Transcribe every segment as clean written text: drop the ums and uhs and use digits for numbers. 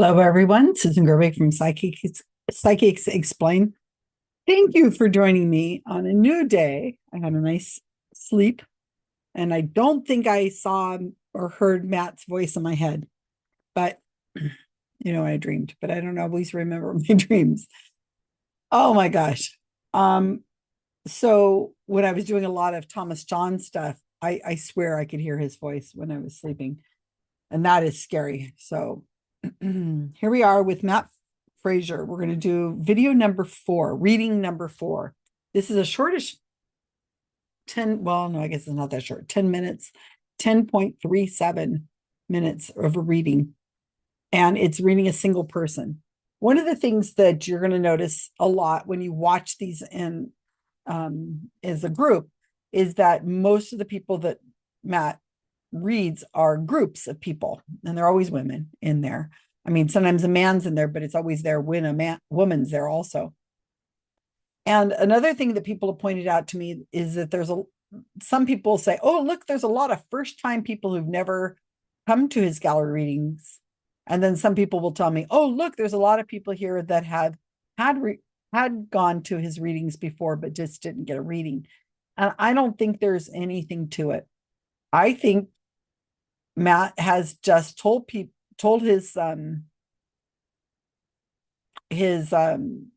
Hello, everyone. Susan Gerbic from Psychics Explain. Thank you for joining me on a new day. I had a nice sleep, and I don't think I saw or heard Matt's voice in my head, but I dreamed, but I don't always remember my dreams. Oh my gosh. Um, so when I was doing a lot of Thomas John stuff, I swear I could hear his voice when I was sleeping, and that is scary. So here we are with Matt Fraser. We're going to do video number 4, reading number 4. This is a shortish 10, well, no, I guess it's not that short, 10 minutes, 10.37 minutes of a reading. And it's reading a single person. One of the things that you're going to notice a lot when you watch these in as a group is that most of the people that Matt reads are groups of people, and they're always women in there. I mean, sometimes a man's in there, but it's always there when a woman's there also. And another thing that people have pointed out to me is that some people say, "Oh, look, there's a lot of first-time people who've never come to his gallery readings," and then some people will tell me, "Oh, look, there's a lot of people here that have had gone to his readings before, but just didn't get a reading." And I don't think there's anything to it. I think Matt has just told his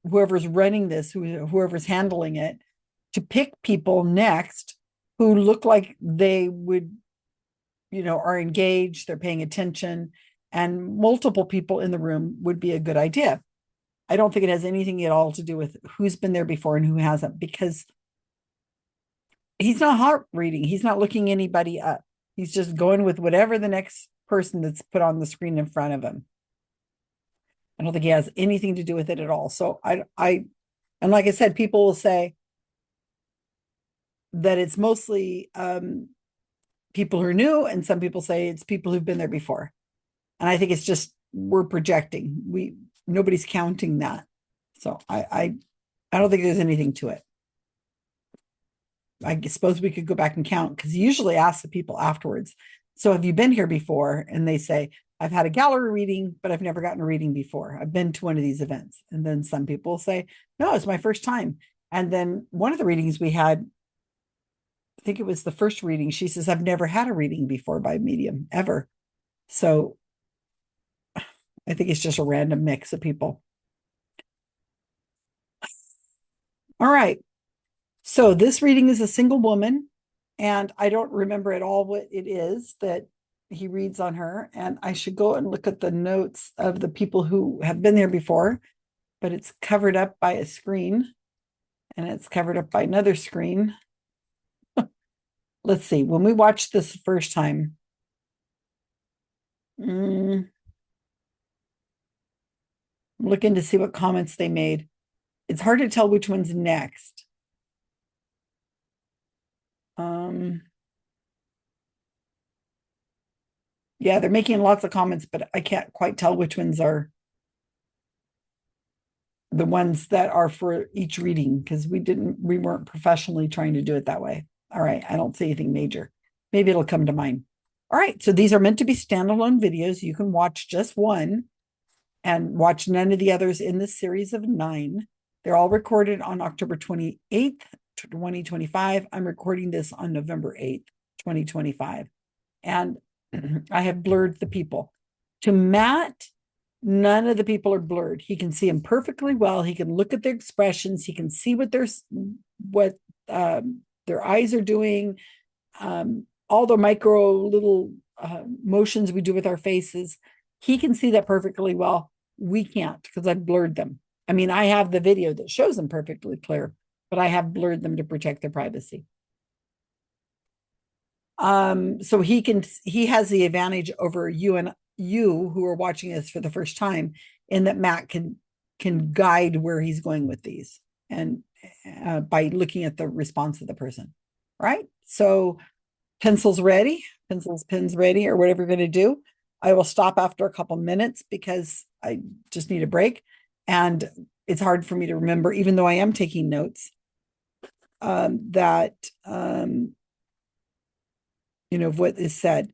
whoever's running this, whoever's handling it, to pick people next who look like they would, are engaged, they're paying attention, and multiple people in the room would be a good idea. I don't think it has anything at all to do with who's been there before and who hasn't, because he's not heart reading. He's not looking anybody up. He's just going with whatever the next person that's put on the screen in front of him. I don't think he has anything to do with it at all. So and like I said, people will say that it's mostly people who are new, and some people say it's people who've been there before. And I think it's just we're projecting. Nobody's counting that. So I don't think there's anything to it. I suppose we could go back and count, because you usually ask the people afterwards, "So have you been here before?" And they say, "I've had a gallery reading, but I've never gotten a reading before. I've been to one of these events." And then some people say, "No, it's my first time." And then one of the readings we had, I think it was the first reading, she says, "I've never had a reading before by medium, ever." So I think it's just a random mix of people. All right. So this reading is a single woman, and I don't remember at all what it is that he reads on her. And I should go and look at the notes of the people who have been there before, but it's covered up by a screen, and it's covered up by another screen. Let's see. When we watched this the first time, I'm looking to see what comments they made. It's hard to tell which one's next. Yeah, they're making lots of comments, but I can't quite tell which ones are the ones that are for each reading, because we weren't professionally trying to do it that way. All right, I don't see anything major. Maybe it'll come to mind. All right, so these are meant to be standalone videos. You can watch just one and watch none of the others in this series of 9. They're all recorded on October 28th, 2025. I'm recording this on November 8th, 2025. And I have blurred the people. To Matt, none of the people are blurred. He can see them perfectly well. He can look at their expressions. He can see what their eyes are doing, all the micro little motions we do with our faces. He can see that perfectly well. We can't, because I've blurred them. I mean, I have the video that shows them perfectly clear, but I have blurred them to protect their privacy. So he has the advantage over you who are watching this for the first time, in that Matt can guide where he's going with these, and by looking at the response of the person. Right? So pens ready, or whatever you're going to do. I will stop after a couple minutes because I just need a break, and it's hard for me to remember, even though I am taking notes, of what is said.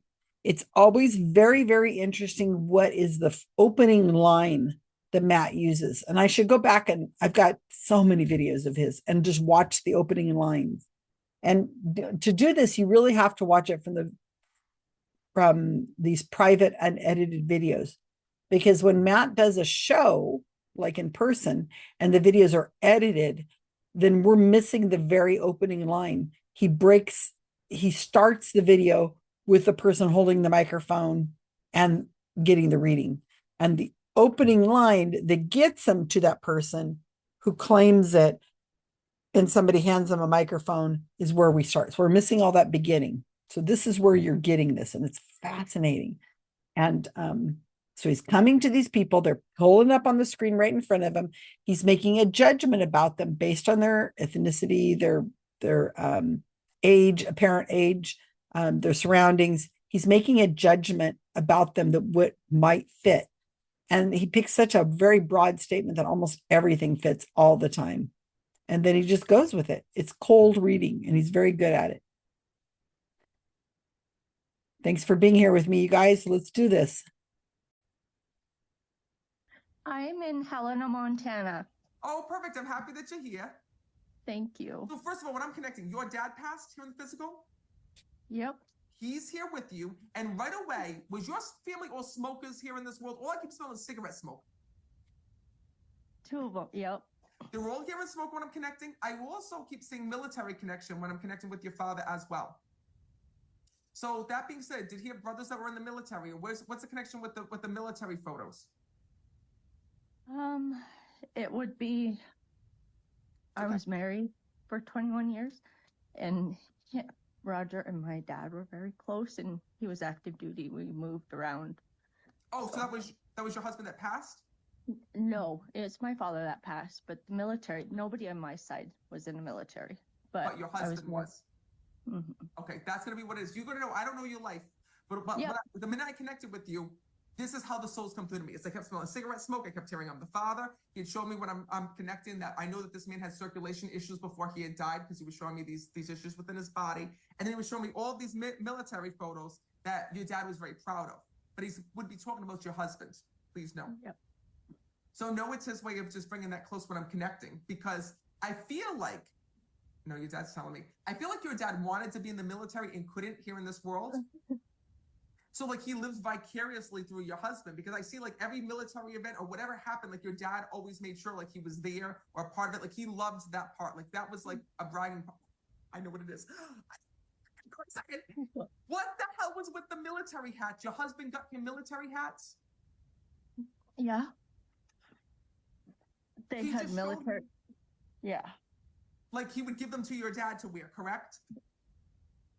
It's always very, very interesting what is the opening line that Matt uses. And I should go back, and I've got so many videos of his, and just watch the opening lines. And to do this, you really have to watch it from these private unedited videos, because when Matt does a show like in person and the videos are edited, then we're missing the very opening line. He starts the video with the person holding the microphone and getting the reading, and the opening line that gets him to that person who claims it and somebody hands them a microphone is where we start. So we're missing all that beginning. So this is where you're getting this, and it's fascinating. And so he's coming to these people. They're pulling up on the screen right in front of him. He's making a judgment about them based on their ethnicity, their age, apparent age, their surroundings. He's making a judgment about them that what might fit. And he picks such a very broad statement that almost everything fits all the time. And then he just goes with it. It's cold reading, and he's very good at it. Thanks for being here with me, you guys. Let's do this. I'm in Helena, Montana. Oh, perfect. I'm happy that you're here. Thank you. So first of all, when I'm connecting, your dad passed here in the physical? Yep. He's here with you. And right away, was your family all smokers here in this world? All I keep smelling is cigarette smoke. 2 of them. Yep. They're all here in smoke when I'm connecting. I also keep seeing military connection when I'm connecting with your father as well. So that being said, did he have brothers that were in the military? Or what's the connection with the military photos? It would be, I was married for 21 years, and Roger and my dad were very close, and he was active duty. We moved around. Oh, so that was your husband that passed? No, it's my father that passed, but the military, nobody on my side was in the military. But your husband was. Mm-hmm. Okay, that's going to be what it is. You're going to know, I don't know your life, but the minute I connected with you, this is how the souls come through to me. It's I kept smelling cigarette smoke. I kept hearing I'm the father. He had shown me when I'm connecting that I know that this man had circulation issues before he had died, because he was showing me these issues within his body. And then he was showing me all these military photos that your dad was very proud of. But he would be talking about your husband. Please know. Yep. So no, it's his way of just bringing that close when I'm connecting, because I feel like, no, your dad's telling me, I feel like your dad wanted to be in the military and couldn't here in this world. So like he lives vicariously through your husband, because I see like every military event or whatever happened, like your dad always made sure like he was there or a part of it. Like he loved that part. Like that was like a bragging part. I know what it is. What the hell was with the military hats? Your husband got your military hats? Yeah. They had military. Yeah. Like he would give them to your dad to wear, correct?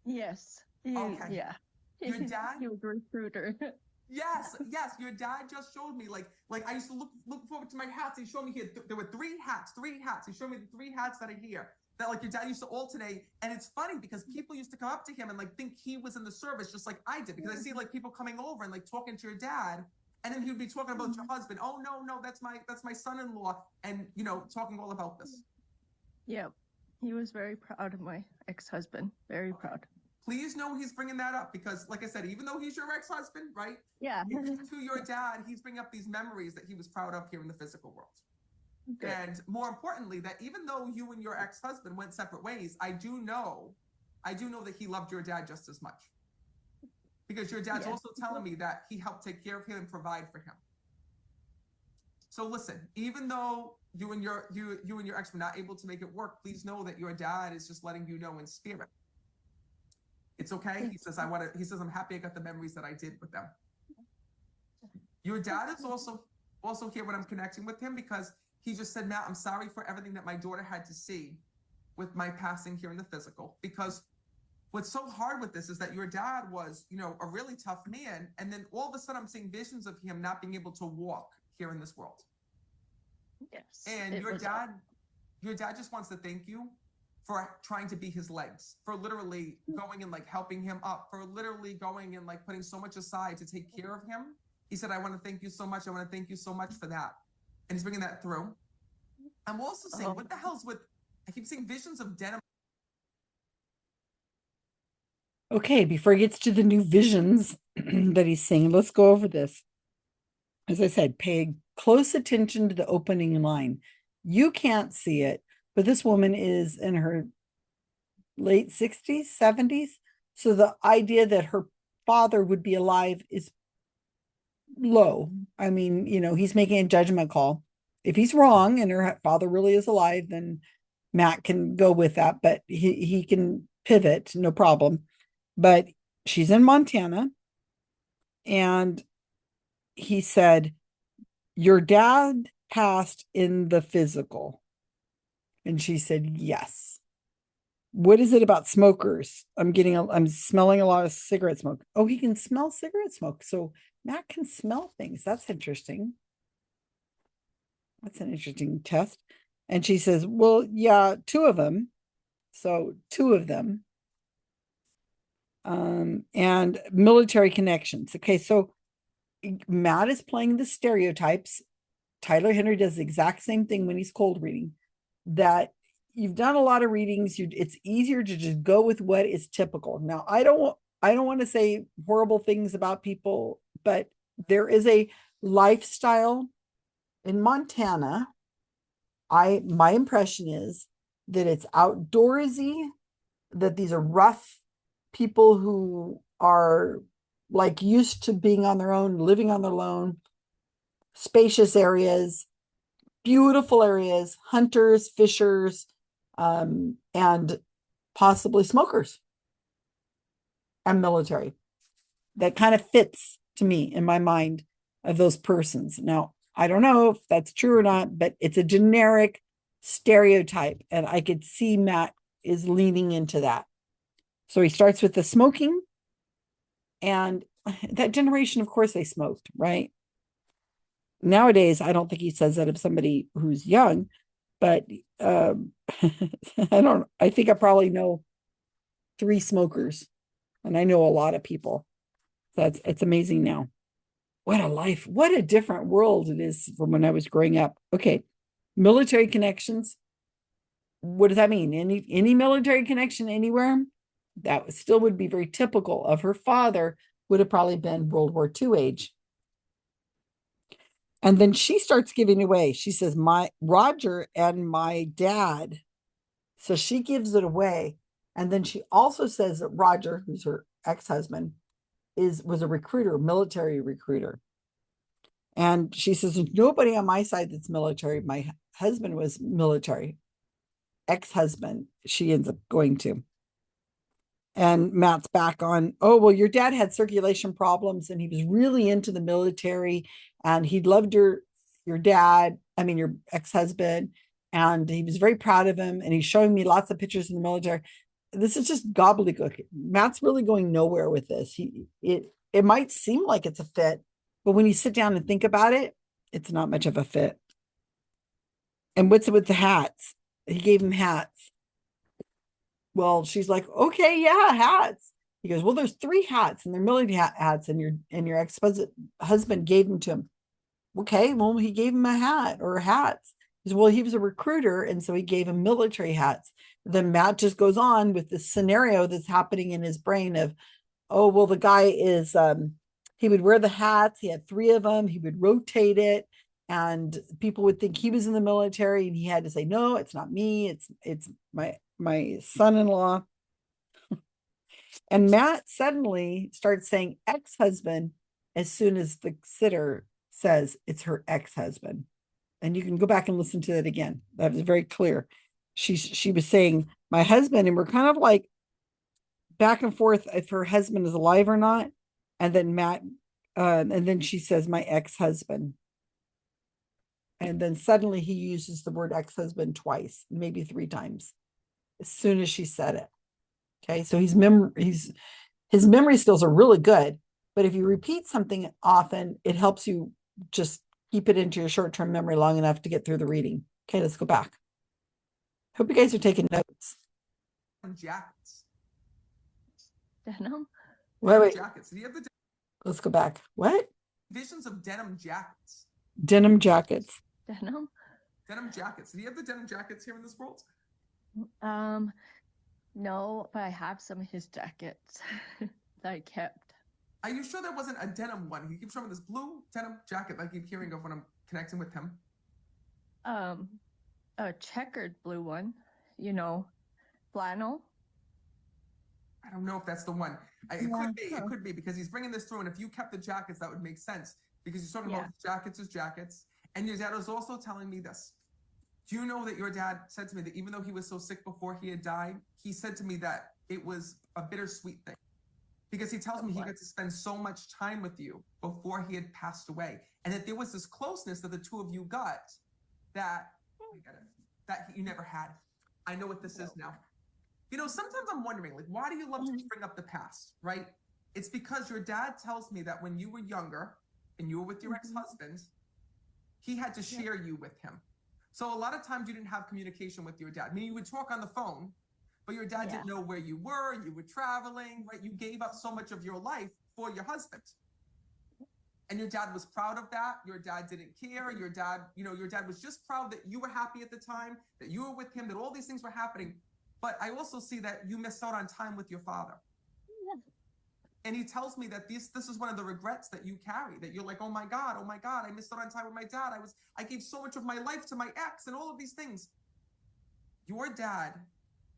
Yes. Okay. Yeah. Your dad? He was a recruiter. Yes. Your dad just showed me like I used to look forward to my hats. He showed me here there were three hats. He showed me the 3 hats that are here that like your dad used to alternate. And it's funny because people used to come up to him and like think he was in the service just like I did, because I see like people coming over and like talking to your dad. And then he would be talking about your husband. Oh no, that's my son-in-law, and talking all about this. Yeah, he was very proud of my ex-husband. Very proud. Please know he's bringing that up, because, like I said, even though he's your ex-husband, right? Yeah. To your dad, he's bringing up these memories that he was proud of here in the physical world. Good. And more importantly, that even though you and your ex-husband went separate ways, I do know that he loved your dad just as much. Because your dad's also telling me that he helped take care of him and provide for him. So listen, even though you and your ex were not able to make it work, please know that your dad is just letting you know in spirit. It's okay. He says I'm happy I got the memories that I did with them. Your dad is also here when I'm connecting with him, because he just said, Matt, I'm sorry for everything that my daughter had to see with my passing here in the physical, because what's so hard with this is that your dad was, a really tough man. And then all of a sudden I'm seeing visions of him not being able to walk here in this world. Yes. And your dad just wants to thank you for trying to be his legs, for literally going and like helping him up, for literally going and like putting so much aside to take care of him. He said, I want to thank you so much. I want to thank you so much for that. And he's bringing that through. I'm also saying, what the hell's with, I keep seeing visions of denim. Okay, before he gets to the new visions, that he's saying. Let's go over this. As I said, pay close attention to the opening line. You can't see it, but this woman is in her late 60s, 70s. So the idea that her father would be alive is low. I mean, he's making a judgment call. If he's wrong and her father really is alive, then Matt can go with that, but he can pivot, no problem. But she's in Montana, and he said, your dad passed in the physical. And she said, yes. What is it about smokers? I'm smelling a lot of cigarette smoke. Oh, he can smell cigarette smoke. So Matt can smell things. That's interesting. That's an interesting test. And she says, well, yeah, two of them. So two of them. And military connections. Okay, so Matt is playing the stereotypes. Tyler Henry does the exact same thing when he's cold reading. That you've done a lot of readings. It's easier to just go with what is typical. Now, I don't want to say horrible things about people, but there is a lifestyle in Montana. My impression is that it's outdoorsy, that these are rough people who are like used to being on their own, living on their own, spacious areas, beautiful areas, hunters, fishers, and possibly smokers and military. That kind of fits to me in my mind of those persons. Now, I don't know if that's true or not, but it's a generic stereotype, and I could see Matt is leaning into that. So he starts with the smoking, and that generation, of course, they smoked, right? Nowadays, I don't think he says that of somebody who's young, but I think I probably know 3 smokers, and I know a lot of people. So it's amazing now. What a life, what a different world it is from when I was growing up. Okay, military connections. What does that mean? Any military connection anywhere? That still would be very typical of her father, would have probably been World War II age. And then she starts giving away. She says, my Roger and my dad. So she gives it away. And then she also says that Roger, who's her ex-husband, was a recruiter, military recruiter. And she says, there's nobody on my side that's military. My husband was military, ex-husband, she ends up going to. And Matt's back on, oh, well, your dad had circulation problems and he was really into the military, and he loved your ex-husband, and he was very proud of him, and he's showing me lots of pictures in the military. This is just gobbledygook. Matt's really going nowhere with this. It might seem like it's a fit, but when you sit down and think about it, it's not much of a fit. And what's it with the hats? He gave him hats. Well, she's like, okay, yeah, hats. He goes, well, there's 3 hats, and they're military hats, and your ex-husband gave them to him. Okay, well, he gave him a hat or hats. He said, well, he was a recruiter, and so he gave him military hats. Then Matt just goes on with this scenario that's happening in his brain of, oh, well, the guy is, he would wear the hats. He had 3 of them. He would rotate it, and people would think he was in the military, and he had to say, no, it's not me. It's my son-in-law. And Matt suddenly starts saying ex-husband as soon as the sitter says it's her ex-husband. And you can go back and listen to that again. That was very clear. She was saying my husband, and we're kind of like back and forth if her husband is alive or not. And then and then she says my ex-husband. And then suddenly he uses the word ex-husband twice, maybe 3 times, as soon as she said it. Okay, so his memory skills are really good, but if you repeat something often, it helps you just keep it into your short-term memory long enough to get through the reading. Okay, let's go back. Hope you guys are taking notes. Jackets. Denim? Wait. Jackets. Do you have the Let's go back. What? visions of denim jackets? Denim jackets. Denim? Denim jackets. Do you have the denim jackets here in this world? No, but I have some of his jackets that I kept. Are you sure there wasn't a denim one? He keeps showing me this blue denim jacket that I keep hearing of when I'm connecting with him. A checkered blue one, flannel. I don't know if that's the one. It could be because he's bringing this through. And if you kept the jackets, that would make sense because he's talking about jackets as jackets. And your dad was also telling me this. Do you know that your dad said to me that even though he was so sick before he had died, he said to me that it was a bittersweet thing because he tells me he got to spend so much time with you before he had passed away. And that there was this closeness that the two of you got that you never had. I know what this is now. Sometimes I'm wondering, like, why do you love to bring up the past, right? It's because your dad tells me that when you were younger and you were with your ex-husband, he had to share you with him. So a lot of times you didn't have communication with your dad. I mean, you would talk on the phone, but your dad didn't know where you were traveling, right? You gave up so much of your life for your husband. And your dad was proud of that. Your dad didn't care. Your dad was just proud that you were happy at the time, that you were with him, that all these things were happening. But I also see that you missed out on time with your father. Yeah. And he tells me that this is one of the regrets that you carry, that you're like, oh my God, I missed out on time with my dad. I gave so much of my life to my ex and all of these things. Your dad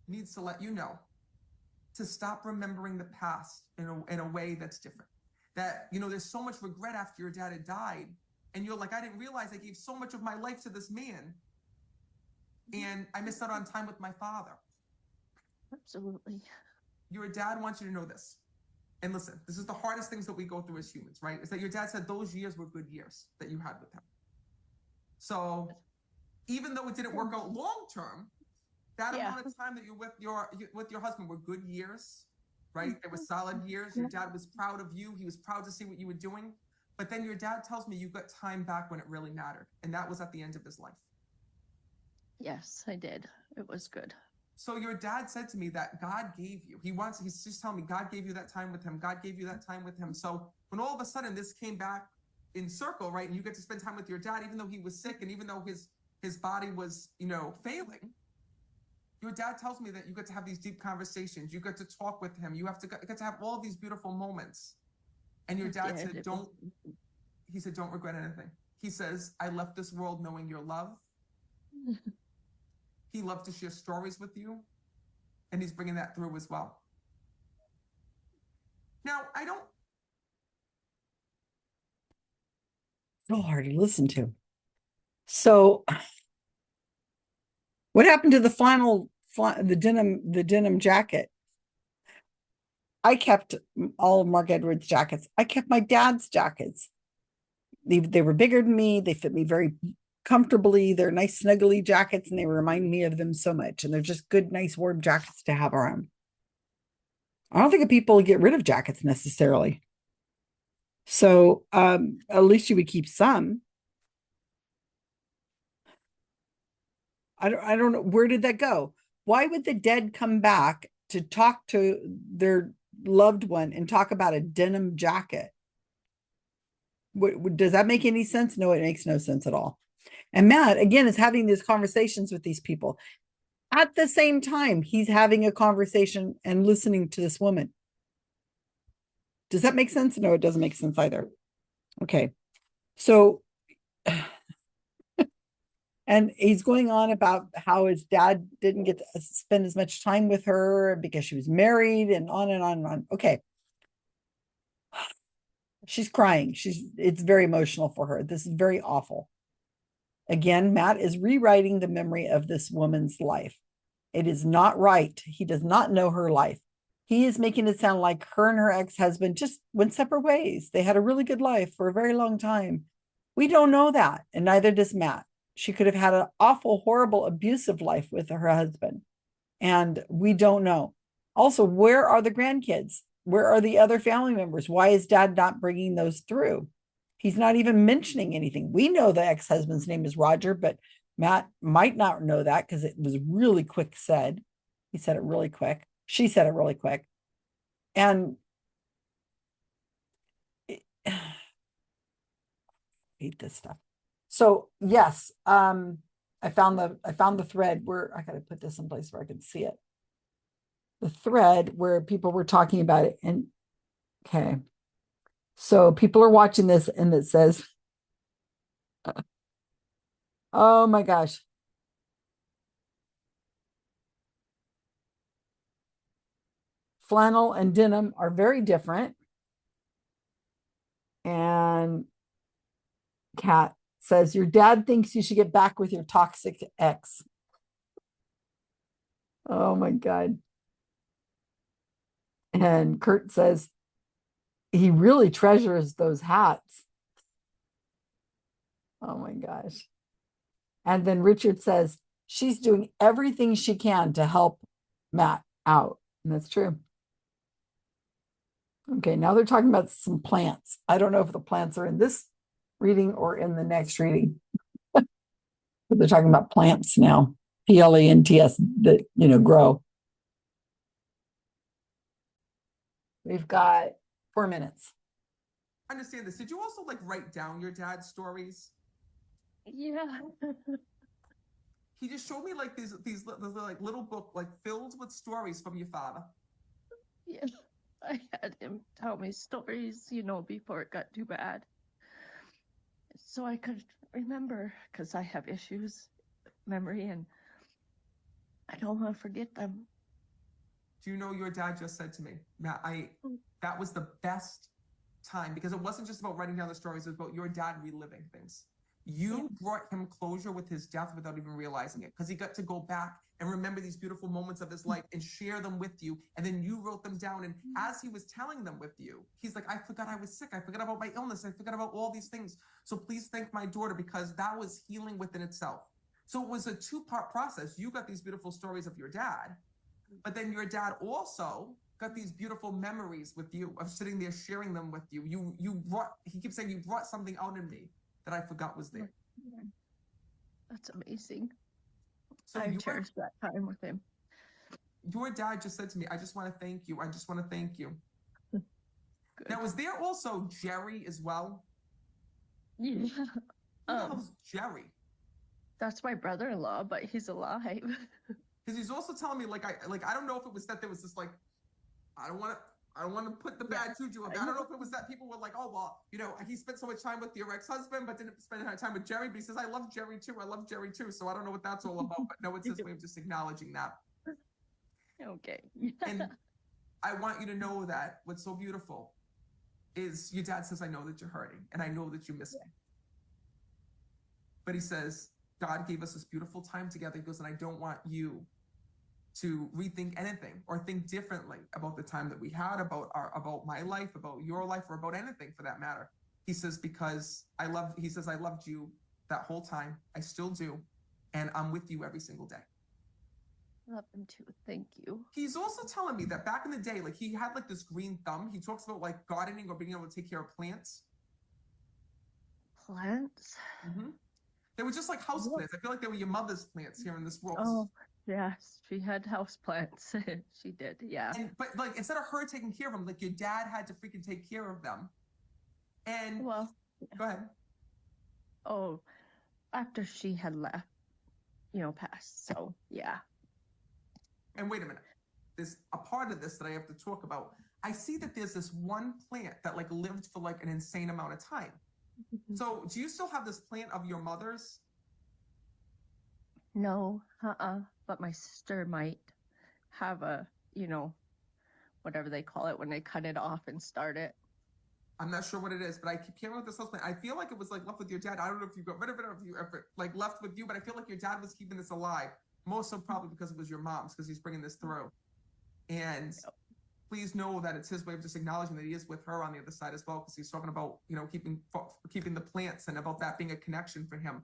needs to let you know to stop remembering the past in a way that's different. That, there's so much regret after your dad had died. And you're like, I didn't realize I gave so much of my life to this man. And I missed out on time with my father. Absolutely. Your dad wants you to know this. And listen, this is the hardest things that we go through as humans, right? Is that your dad said those years were good years that you had with him. So even though it didn't work out long term, that amount of time that you're with your husband were good years, right? They were solid years. Your dad was proud of you. He was proud to see what you were doing. But then your dad tells me you got time back when it really mattered. And that was at the end of his life. Yes, I did. It was good. So your dad said to me that God gave you, he's just telling me God gave you that time with him. God gave you that time with him. So when all of a sudden this came back in circle, right? And you get to spend time with your dad, even though he was sick and even though his body was, failing, your dad tells me that you get to have these deep conversations. You get to talk with him. You get to have all these beautiful moments. And your dad said, don't regret anything. He says, I left this world knowing your love. He loved to share stories with you, and he's bringing that through as well. Now, so hard to listen to. So what happened to the denim jacket? I kept all of Mark Edwards' jackets. I kept my dad's jackets. They were bigger than me. They fit me very comfortably. They're nice snuggly jackets and they remind me of them so much. And they're just good, nice warm jackets to have around. I don't think people get rid of jackets necessarily. So at least you would keep some. I don't know. Where did that go? Why would the dead come back to talk to their loved one and talk about a denim jacket? Does that make any sense? No, it makes no sense at all. And Matt, again, is having these conversations with these people. At the same time, he's having a conversation and listening to this woman. Does that make sense? No, it doesn't make sense either. Okay. So, and he's going on about how his dad didn't get to spend as much time with her because she was married and on and on and on. Okay. She's crying. It's very emotional for her. This is very awful. Again, Matt is rewriting the memory of this woman's life. It is not right. He does not know her life. He is making it sound like her and her ex-husband just went separate ways. They had a really good life for a very long time. We don't know that, and neither does Matt. She could have had an awful, horrible, abusive life with her husband, and we don't know. Also, where are the grandkids? Where are the other family members? Why is dad not bringing those through? He's not even mentioning anything. We know the ex-husband's name is Roger, but Matt might not know that because it was really quick said. He said it really quick. She said it really quick. And I hate this stuff. So yes, I found the thread where I got to put this in place where I can see it. The thread where people were talking about it. And okay. So people are watching this and it says, oh my gosh. Flannel and denim are very different. And Kat says, your dad thinks you should get back with your toxic ex. Oh my God. And Kurt says, he really treasures those hats. Oh my gosh. And then Richard says, she's doing everything she can to help Matt out. And that's true. Okay, now they're talking about some plants. I don't know if the plants are in this reading or in the next reading. But they're talking about plants now. Plants that, grow. We've got 4 minutes. Understand this. Did you also like write down your dad's stories? Yeah. He just showed me like these like little book like filled with stories from your father. Yeah. I had him tell me stories, before it got too bad. So I could remember, because I have issues, memory, and I don't want to forget them. Do you know your dad just said to me, Matt, that was the best time, because it wasn't just about writing down the stories, it was about your dad reliving things. You brought him closure with his death without even realizing it, because he got to go back and remember these beautiful moments of his life and share them with you. And then you wrote them down. And as he was telling them with you, he's like, I forgot I was sick. I forgot about my illness. I forgot about all these things. So please thank my daughter, because that was healing within itself. So it was a 2-part process. You got these beautiful stories of your dad, but then your dad also got these beautiful memories with you of sitting there sharing them with you. He keeps saying, you brought something out in me that I forgot was there. That's amazing. So I cherished that time with him. Your dad just said to me, I just want to thank you. I just want to thank you. Good. Now, is there also Jerry as well? Yeah. Who the hell's Jerry? That's my brother-in-law, but he's alive. Because he's also telling me, I don't know if it was that there was this I don't want to put the bad juju of that. I don't know if it was that people were like, oh, well, he spent so much time with your ex-husband, but didn't spend time with Jerry. But he says, I love Jerry too. I love Jerry too. So I don't know what that's all about. But no, it's his way of just acknowledging that. Okay. And I want you to know that what's so beautiful is your dad says, I know that you're hurting and I know that you miss me. But he says, God gave us this beautiful time together. He goes, and I don't want you to rethink anything or think differently about the time that we had, about my life, about your life, or about anything for that matter. He says, because I loved you that whole time. I still do. And I'm with you every single day. Love him too. Thank you. He's also telling me that back in the day, he had this green thumb. He talks about gardening or being able to take care of plants. Plants? Mm-hmm. They were just like house plants. I feel like they were your mother's plants here in this world. Oh, yes. She had house plants. She did, yeah. But instead of her taking care of them, your dad had to freaking take care of them. And well, go ahead. Oh, after she had left, passed. So yeah. And wait a minute. There's a part of this that I have to talk about. I see that there's this one plant that lived for an insane amount of time. So do you still have this plant of your mother's? No, but my sister might have a, whatever they call it when they cut it off and start it. I'm not sure what it is, but I keep hearing about this house plant. I feel like it was left with your dad. I don't know if you got rid of it or if you ever left with you, but I feel like your dad was keeping this alive. More so probably because it was your mom's, because he's bringing this through. And please know that it's his way of just acknowledging that he is with her on the other side as well, because he's talking about, keeping the plants and about that being a connection for him.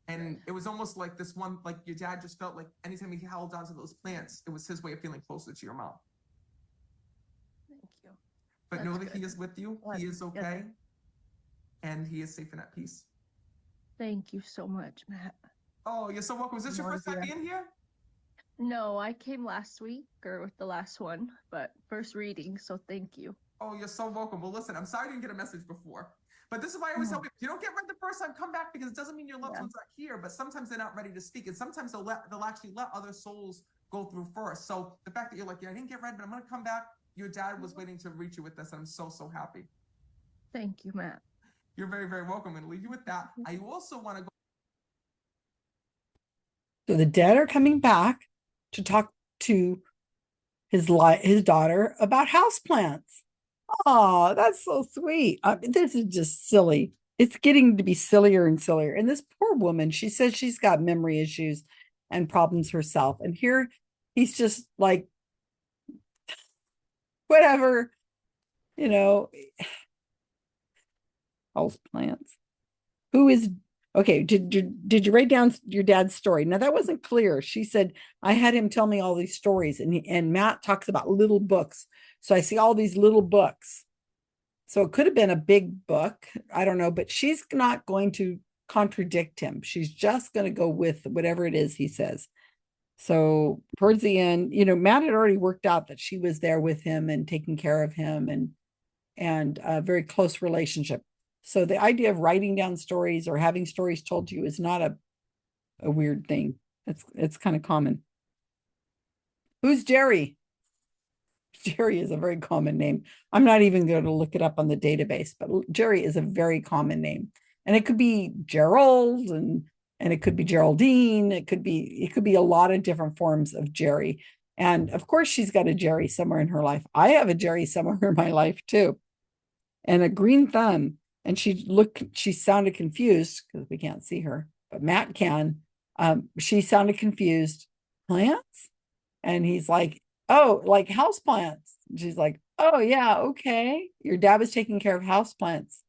And it was almost like this one, your dad just felt like anytime he held onto those plants, it was his way of feeling closer to your mom. Thank you. But know that he is with you. He is okay. And he is safe and at peace. Thank you so much, Matt. Oh, you're so welcome. Is this your first time being here? No, I came last week or with the last one, but first reading, so thank you. Oh, you're so welcome. Well, listen, I'm sorry I didn't get a message before. But this is why I always tell people, if you don't get read the first time, come back, because it doesn't mean your loved ones are here, but sometimes they're not ready to speak. And sometimes they'll actually let other souls go through first. So the fact that you're I didn't get read, but I'm going to come back. Your dad was waiting to reach you with this. And I'm so, so happy. Thank you, Matt. You're very, very welcome. And leave you with that. I also want to go. So the dead are coming back to talk to his daughter about houseplants. Oh, that's so sweet. This is just silly. It's getting to be sillier and sillier. And this poor woman, she says she's got memory issues and problems herself. And here he's just like, whatever, you know, houseplants. Who is okay? Did you write down your dad's story? Now that wasn't clear. She said I had him tell me all these stories, and Matt talks about little books. So I see all these little books. So it could have been a big book. I don't know, but she's not going to contradict him. She's just going to go with whatever it is he says. So towards the end, Matt had already worked out that she was there with him and taking care of him and a very close relationship. So the idea of writing down stories or having stories told to you is not a weird thing. It's kind of common. Who's Jerry? Jerry is a very common name. I'm not even going to look it up on the database, but Jerry is a very common name. And it could be Gerald and it could be Geraldine. It could be a lot of different forms of Jerry. And of course, she's got a Jerry somewhere in her life. I have a Jerry somewhere in my life too. And a green thumb. And she sounded confused because we can't see her, but Matt can. She sounded confused. Plants? And he's like, oh, like house plants. And she's like, oh yeah, okay. Your dad was taking care of house plants.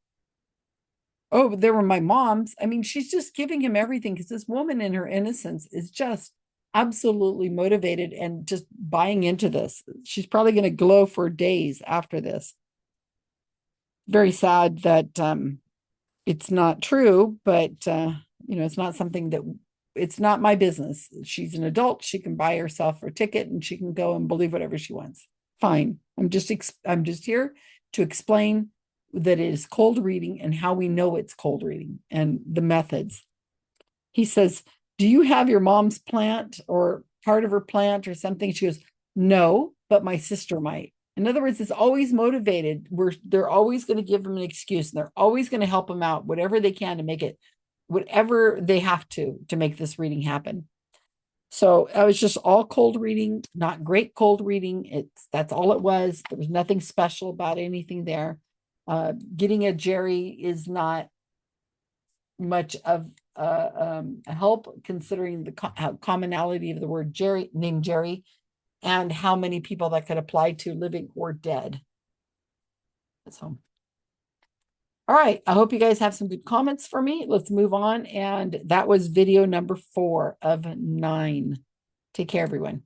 Oh, but they were my mom's. I mean, she's just giving him everything because this woman in her innocence is just absolutely motivated and just buying into this. She's probably going to glow for days after this. Very sad that it's not true, but it's not something that it's not my business. She's an adult. She can buy herself a ticket and she can go and believe whatever she wants. Fine. I'm just here to explain that it is cold reading and how we know it's cold reading and the methods. He says, do you have your mom's plant or part of her plant or something? She goes, no, but my sister might. In other words, it's always motivated. They're always going to give them an excuse. And they're always going to help them out, whatever they can to make it, whatever they have to make this reading happen. So I was just all cold reading, not great cold reading. That's all it was. There was nothing special about anything there. Getting a Jerry is not much of a help considering the commonality of the word Jerry, named Jerry, and how many people that could apply to, living or dead. So, all right. I hope you guys have some good comments for me. Let's move on. And that was video number 4 of 9. Take care, everyone.